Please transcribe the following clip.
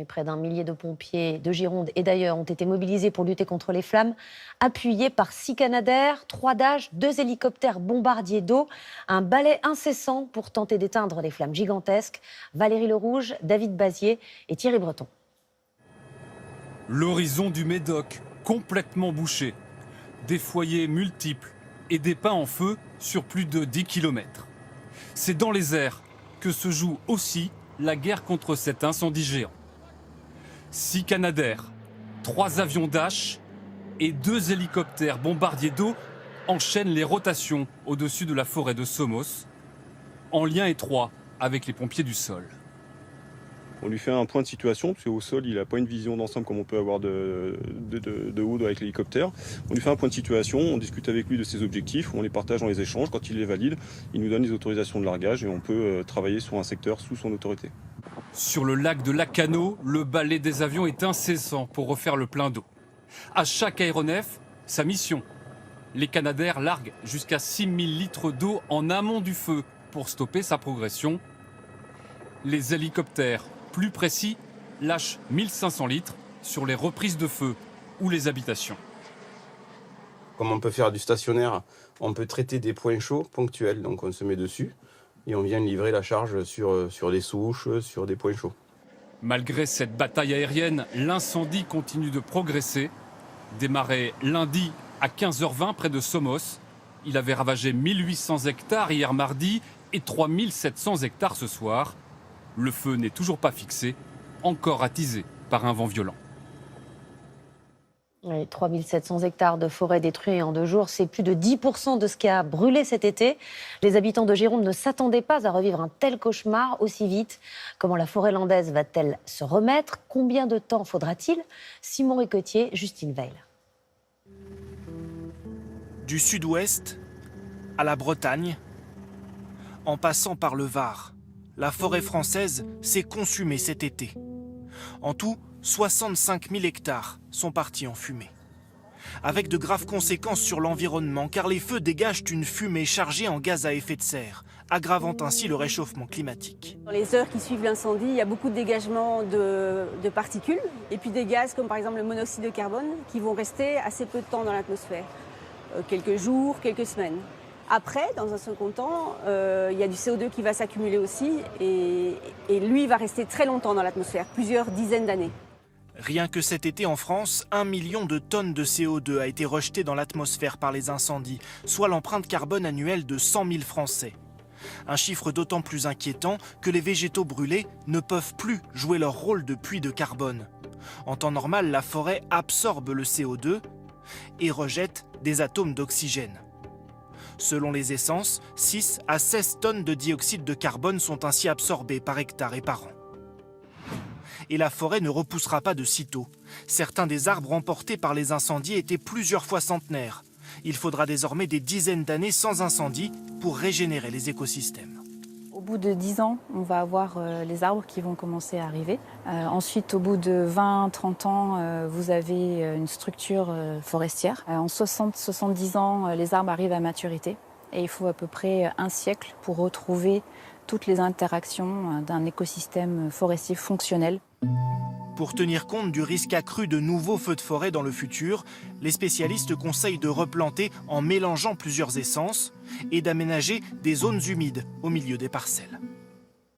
Et près d'un millier de pompiers de Gironde et d'ailleurs ont été mobilisés pour lutter contre les flammes, appuyés par 6 Canadair, 3 Dash, 2 hélicoptères bombardiers d'eau, un balai incessant pour tenter d'éteindre les flammes gigantesques. Valérie Lerouge, David Bazier et Thierry Breton. L'horizon du Médoc, complètement bouché. Des foyers multiples et des pins en feu sur plus de 10 km. C'est dans les airs que se joue aussi la guerre contre cet incendie géant. 6 Canadair, 3 avions Dash et 2 hélicoptères bombardiers d'eau enchaînent les rotations au-dessus de la forêt de Somos, en lien étroit avec les pompiers du sol. On lui fait un point de situation, parce qu'au sol, il n'a pas une vision d'ensemble comme on peut avoir de haut avec l'hélicoptère. On lui fait un point de situation, on discute avec lui de ses objectifs, on les partage, on les échange. Quand il les valide, il nous donne les autorisations de largage et on peut travailler sur un secteur sous son autorité. Sur le lac de Lacanau, le balai des avions est incessant pour refaire le plein d'eau. À chaque aéronef, sa mission. Les Canadair larguent jusqu'à 6000 litres d'eau en amont du feu pour stopper sa progression. Les hélicoptères, plus précis, lâchent 1500 litres sur les reprises de feu ou les habitations. Comme on peut faire du stationnaire, on peut traiter des points chauds ponctuels, donc on se met dessus et on vient livrer la charge sur des souches, sur des points chauds. Malgré cette bataille aérienne, l'incendie continue de progresser. Démarré lundi à 15h20 près de Somos, il avait ravagé 1800 hectares hier mardi et 3700 hectares ce soir. Le feu n'est toujours pas fixé, encore attisé par un vent violent. 3700 hectares de forêt détruits en 2 jours, c'est plus de 10% de ce qui a brûlé cet été. Les habitants de Gironde ne s'attendaient pas à revivre un tel cauchemar aussi vite. Comment la forêt landaise va-t-elle se remettre? Combien de temps faudra-t-il? Simon Ricotier, Justine Veil. Du sud-ouest à la Bretagne, en passant par le Var, la forêt française s'est consumée cet été. En tout, 65 000 hectares sont partis en fumée. Avec de graves conséquences sur l'environnement, car les feux dégagent une fumée chargée en gaz à effet de serre, aggravant ainsi le réchauffement climatique. Dans les heures qui suivent l'incendie, il y a beaucoup de dégagement de particules, et puis des gaz comme par exemple le monoxyde de carbone, qui vont rester assez peu de temps dans l'atmosphère. Quelques jours, quelques semaines. Après, dans un second temps, il y a du CO2 qui va s'accumuler aussi et lui va rester très longtemps dans l'atmosphère, plusieurs dizaines d'années. Rien que cet été en France, 1 million de tonnes de CO2 a été rejeté dans l'atmosphère par les incendies, soit l'empreinte carbone annuelle de 100 000 Français. Un chiffre d'autant plus inquiétant que les végétaux brûlés ne peuvent plus jouer leur rôle de puits de carbone. En temps normal, la forêt absorbe le CO2 et rejette des atomes d'oxygène. Selon les essences, 6 à 16 tonnes de dioxyde de carbone sont ainsi absorbées par hectare et par an. Et la forêt ne repoussera pas de sitôt. Certains des arbres emportés par les incendies étaient plusieurs fois centenaires. Il faudra désormais des dizaines d'années sans incendie pour régénérer les écosystèmes. Au bout de 10 ans, on va avoir les arbres qui vont commencer à arriver. Ensuite, au bout de 20-30 ans, vous avez une structure forestière. En 60-70 ans, les arbres arrivent à maturité. Et il faut à peu près un siècle pour retrouver toutes les interactions d'un écosystème forestier fonctionnel. Pour tenir compte du risque accru de nouveaux feux de forêt dans le futur, les spécialistes conseillent de replanter en mélangeant plusieurs essences et d'aménager des zones humides au milieu des parcelles.